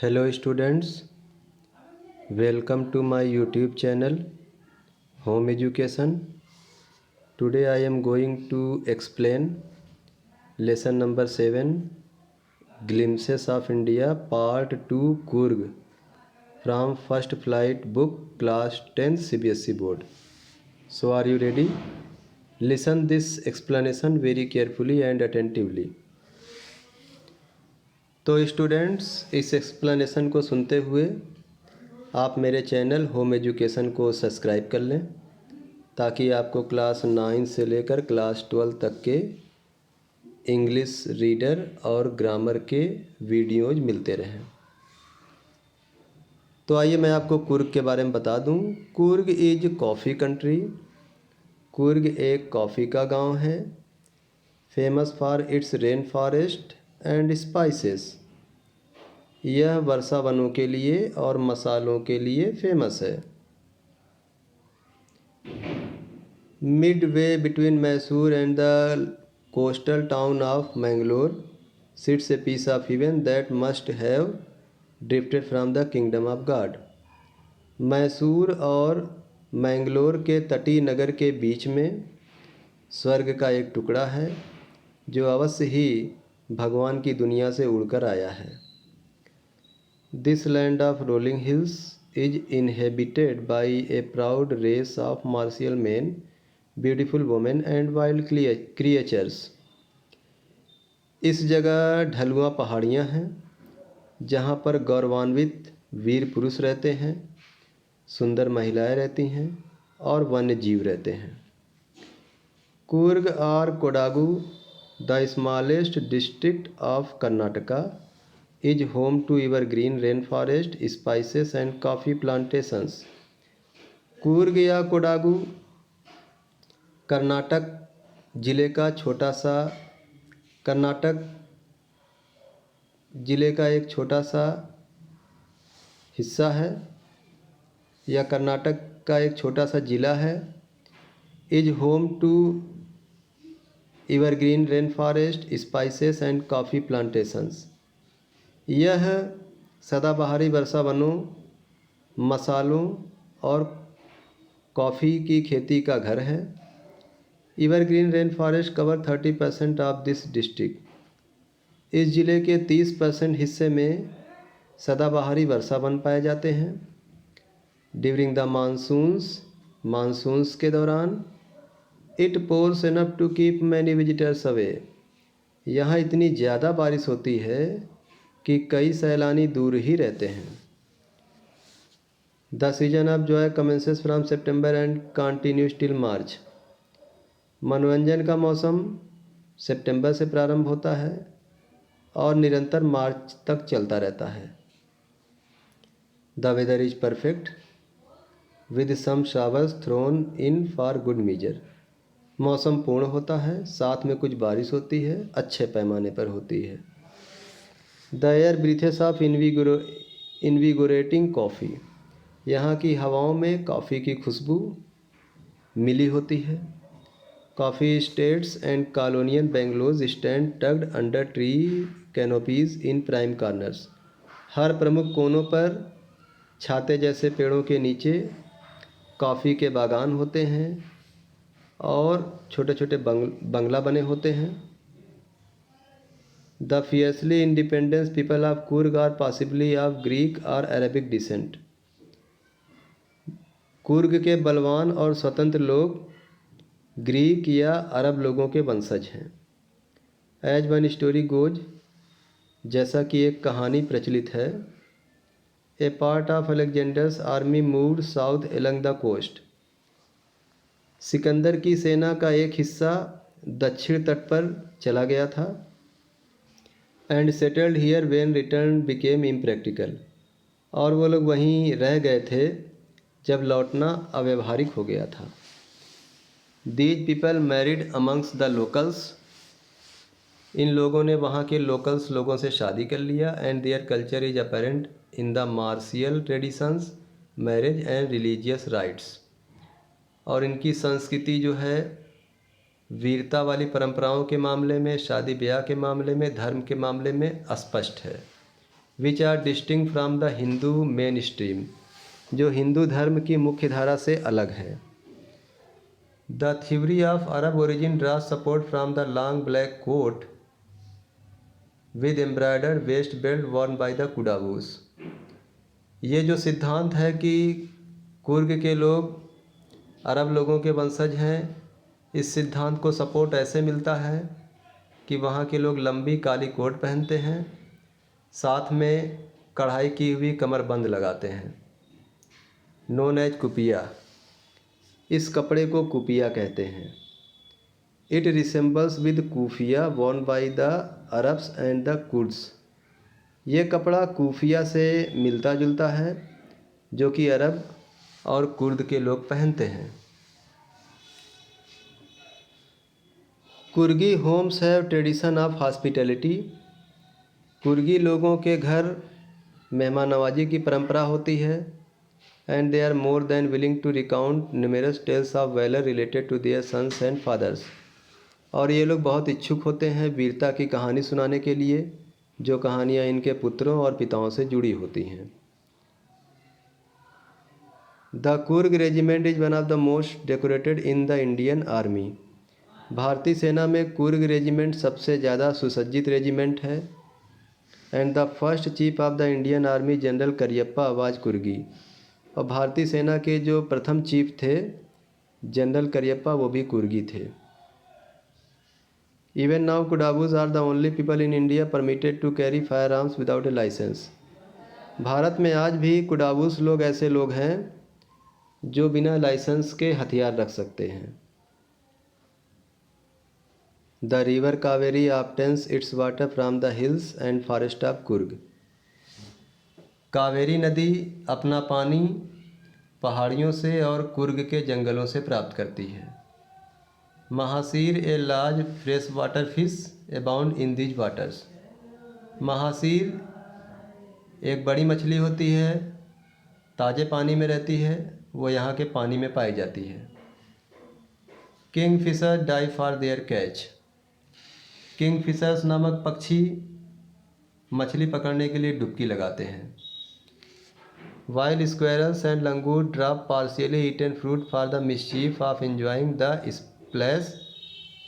Hello students, welcome to my YouTube channel Home Education. Today I am going to explain lesson number 7 Glimpses of India Part 2 Coorg from First Flight book class 10th CBSE board. So are you ready? Listen this explanation very carefully and attentively. तो students, इस explanation को सुनते हुए आप मेरे channel home education को subscribe कर लें ताकि आपको क्लास 9 से लेकर क्लास 12 तक के इंग्लिश रीडर और ग्रामर के वीडियोज़ मिलते रहें। तो आइए मैं आपको कुर्ग के बारे में बता दूं। Coorg is coffee country. Coorg एक कॉफ़ी का गांव है। Famous for its rain forest and spices. यह वर्षा वनों के लिए और मसालों के लिए फेमस है। Midway between Mysore and the coastal town of Mangalore sits a piece of heaven that must have drifted from the kingdom of God. Mysore और मैंगलोर के तटीय नगर के बीच में स्वर्ग का एक टुकड़ा है जो अवश्य ही भगवान की दुनिया से उड़कर आया है। This land of rolling hills is inhabited by a proud race of martial man, beautiful women and wild creatures. इस जगह ढलुआ पहाड़ियाँ हैं जहाँ पर गौरवान्वित वीर पुरुष रहते हैं, सुंदर महिलाएं रहती हैं और वन्य जीव रहते हैं। कुर्ग और Kodagu, the smallest district of Karnataka, is home to evergreen rainforest, spices and coffee plantations. Coorg या कोडागु कर्नाटक ज़िले का एक छोटा सा हिस्सा है या कर्नाटक का एक छोटा सा ज़िला है। Is home to evergreen rain forest, spices and coffee plantations. यह सदाबहारी वर्षा वनों, मसालों और कॉफ़ी की खेती का घर है। Evergreen rain forest cover 30% of this district. इस ज़िले के 30% हिस्से में सदाबहारी वर्षा वन पाए जाते हैं। ड्यूरिंग द मानसून्स के दौरान it pours enough to keep many visitors away. यहाँ इतनी ज़्यादा बारिश होती है कि कई सैलानी दूर ही रहते हैं। The season of Joy commences from September and continues till March. मनोरंजन का मौसम सितंबर से प्रारंभ होता है और निरंतर मार्च तक चलता रहता है। The weather is perfect with some showers thrown in for good measure. मौसम पूर्ण होता है, साथ में कुछ बारिश होती है, अच्छे पैमाने पर होती है। The air breathes of invigorating coffee. यहाँ की हवाओं में कॉफ़ी की खुशबू मिली होती है। Coffee estates and colonial bungalows stand tucked under tree canopies in prime corners. हर प्रमुख कोनों पर छाते जैसे पेड़ों के नीचे कॉफ़ी के बागान होते हैं और छोटे छोटे बंगला बने होते हैं। The fiercely independent people of Coorg are possibly of Greek or Arabic descent. Coorg के बलवान और स्वतंत्र लोग ग्रीक या अरब लोगों के वंशज हैं। एज वन स्टोरी गोज, जैसा कि एक कहानी प्रचलित है, a part of Alexander's army moved south along the coast. सिकंदर की सेना का एक हिस्सा दक्षिण तट पर चला गया था। And settled here when return became impractical. और वो लोग वहीं रह गए थे जब लौटना अव्यवहारिक हो गया था। These people married amongst the locals. इन लोगों ने वहाँ के लोकल्स लोगों से शादी कर लिया। And their culture is apparent in the martial traditions, marriage and religious rights. और इनकी संस्कृति जो है वीरता वाली परंपराओं के मामले में, शादी ब्याह के मामले में, धर्म के मामले में स्पष्ट है। Which are distinct from the Hindu main stream, जो हिंदू धर्म की मुख्य धारा से अलग है। The theory of Arab origin draws support from the long black coat with embroidered waist belt worn by the Kodavas. ये जो सिद्धांत है कि कुर्ग के लोग अरब लोगों के वंशज हैं, इस सिद्धांत को सपोर्ट ऐसे मिलता है कि वहाँ के लोग लंबी काली कोट पहनते हैं, साथ में कढ़ाई की हुई कमरबंद लगाते हैं, नोन एज कुपिया। इस कपड़े को कुपिया कहते हैं। It resembles with kufiya worn by the Arabs and the Kurds. ये कपड़ा कूफिया से मिलता जुलता है, जो कि अरब और कुर्द के लोग पहनते हैं। Coorgi homes have tradition of hospitality. Coorgi लोगों के घर मेहमान नवाजी की परंपरा होती है। And they are more than willing to recount numerous tales of valour related to their sons and fathers. और ये लोग बहुत इच्छुक होते हैं वीरता की कहानी सुनाने के लिए, जो कहानियाँ इनके पुत्रों और पिताओं से जुड़ी होती हैं। The Coorg regiment is one of the most decorated in the Indian army. भारतीय सेना में कुर्ग रेजिमेंट सबसे ज़्यादा सुसज्जित रेजिमेंट है। And the first chief of the Indian army general Cariappa आवाज कुर्गी। और भारतीय सेना के जो प्रथम चीफ थे जनरल करियप्पा, वो भी कुर्गी थे। Even now Kodavas are the only people in India permitted to carry firearms without a licence. Bharat में आज भी कुडावूस लोग ऐसे लोग हैं जो बिना लाइसेंस के हथियार रख सकते हैं। The river Kaveri obtains it's water from the hills and forest of Coorg. Kaveri नदी अपना पानी पहाड़ियों से और कुर्ग के जंगलों से प्राप्त करती है। Mahseer a large fresh water fish abound in these waters. Mahseer एक बड़ी मछली होती है, ताज़े पानी में रहती है, वो यहाँ के पानी में पाई जाती है। Kingfisher dive for their catch. Kingfishers नामक पक्षी मछली पकड़ने के लिए डुबकी लगाते हैं। Wild squirrels and langur drop partially eaten fruit for the mischief of enjoying the splash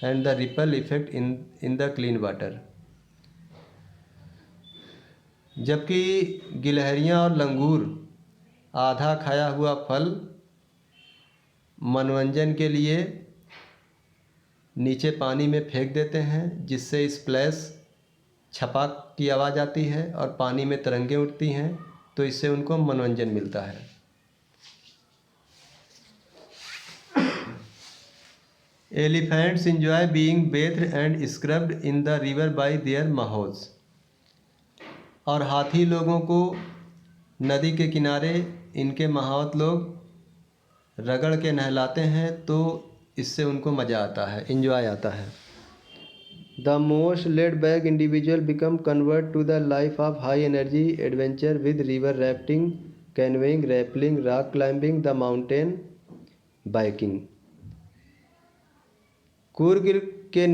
and the ripple effect in the clean water. जबकि गिलहरियाँ और लंगूर आधा खाया हुआ फल मनोरंजन के लिए नीचे पानी में फेंक देते हैं, जिससे स्प्लैश छपाक की आवाज़ आती है और पानी में तरंगें उठती हैं, तो इससे उनको मनोरंजन मिलता है। Elephants enjoy being bathed and scrubbed in the river by their mahouts. और हाथी लोगों को नदी के किनारे इनके महावत लोग रगड़ के नहलाते हैं, तो इससे उनको मज़ा आता है, इंजॉय आता है। The most laid back individual become convert to the life of high energy adventure with river rafting, canoeing, rappelling, rock climbing, the mountain biking. Coorg के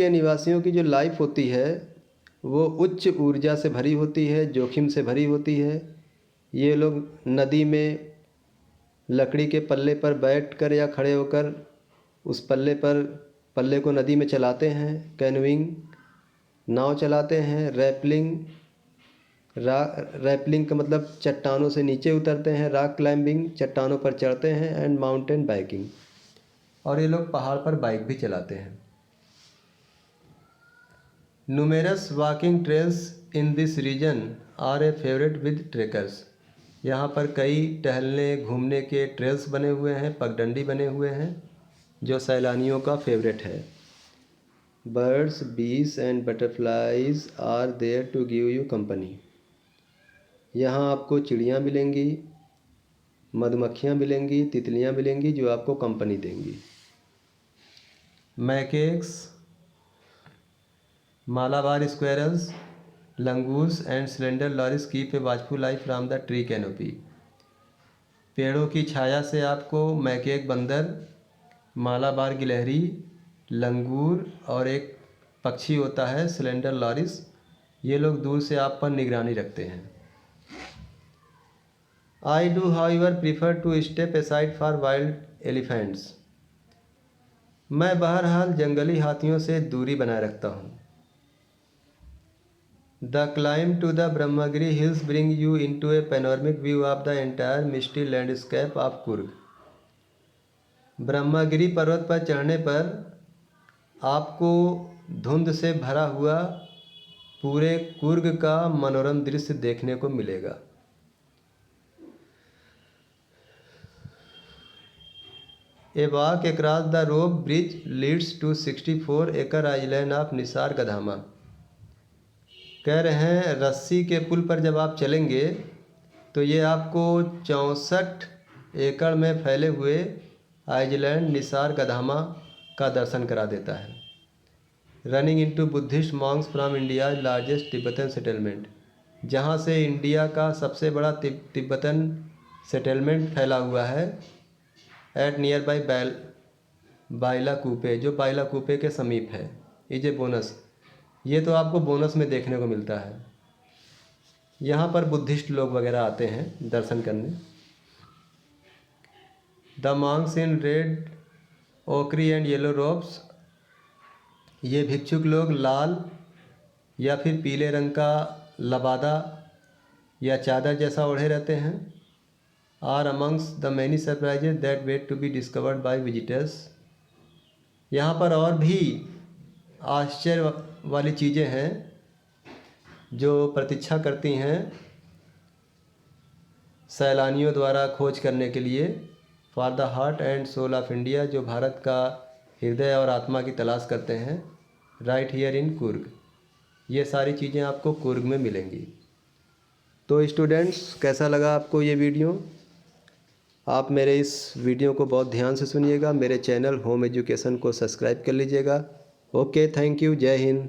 निवासियों की जो लाइफ होती है वो उच्च ऊर्जा से भरी होती है, जोखिम से भरी होती है। ये लोग नदी में लकड़ी के पल्ले पर बैठकर या खड़े होकर उस पल्ले को नदी में चलाते हैं। कैनोइंग नाव चलाते हैं। रैपलिंग का मतलब चट्टानों से नीचे उतरते हैं। रॉक क्लाइंबिंग चट्टानों पर चढ़ते हैं। एंड माउंटेन बाइकिंग, और ये लोग पहाड़ पर बाइक भी चलाते हैं। Numerous walking trails in this region are a favourite with trekkers. यहाँ पर कई टहलने घूमने के ट्रेल्स बने हुए हैं, पगडंडी बने हुए हैं, जो सैलानियों का फेवरेट है। Birds, bees and butterflies are there to give you company. यहाँ आपको चिड़ियाँ मिलेंगी, मधुमक्खियाँ मिलेंगी, तितलियाँ मिलेंगी, जो आपको कंपनी देंगी। Macaques, Malabar squirrels, langurs and slender loris keep a watchful eye from the tree canopy. पेड़ों की छाया से आपको मैकेक बंदर, मालाबार गिलहरी, लंगूर और एक पक्षी होता है स्लेंडर लॉरिस, ये लोग दूर से आप पर निगरानी रखते हैं। I do however prefer to step aside for wild elephants. मैं बहरहाल जंगली हाथियों से दूरी बनाए रखता हूँ। The climb to the Brahmagiri hills bring you into a panoramic view of the entire misty landscape of Coorg. Brahmagiri पर्वत पर चढ़ने पर आपको धुंध से भरा हुआ पूरे कुर्ग का मनोरम दृश्य देखने को मिलेगा। A walk across the rope bridge leads to 64 acre island of Nisar गधामा। कह रहे हैं रस्सी के पुल पर जब आप चलेंगे तो ये आपको 64 एकड़ में फैले हुए आइलैंड निसार गधामा का दर्शन करा देता है। Running into Buddhist Monks from India largest Tibetan settlement, जहाँ से इंडिया का सबसे बड़ा तिब्बतन सेटलमेंट फैला हुआ है एट नियर बाई बाइलाकुप्पे, जो बाइलाकुप्पे के समीप है। इज ए बोनस, ये तो आपको बोनस में देखने को मिलता है। यहाँ पर बुद्धिस्ट लोग वगैरह आते हैं दर्शन करने। The Monks in red Okri and yellow ropes, ये भिक्षुक लोग लाल या फिर पीले रंग का लबादा या चादर जैसा ओढ़े रहते हैं। Are amongst the many surprises that wait to be discovered by visitors. यहाँ पर और भी आश्चर्य वाली चीज़ें हैं जो प्रतीक्षा करती हैं सैलानियों द्वारा खोज करने के लिए। For the heart and soul of India, जो भारत का हृदय और आत्मा की तलाश करते हैं, राइट हियर इन कुर्ग। ये सारी चीज़ें आपको कुर्ग में मिलेंगी। तो स्टूडेंट्स, कैसा लगा आपको ये वीडियो? आप मेरे इस वीडियो को बहुत ध्यान से सुनिएगा। मेरे चैनल होम एजुकेशन को सब्सक्राइब कर लीजिएगा। ओके, थैंक यू, जय हिंद।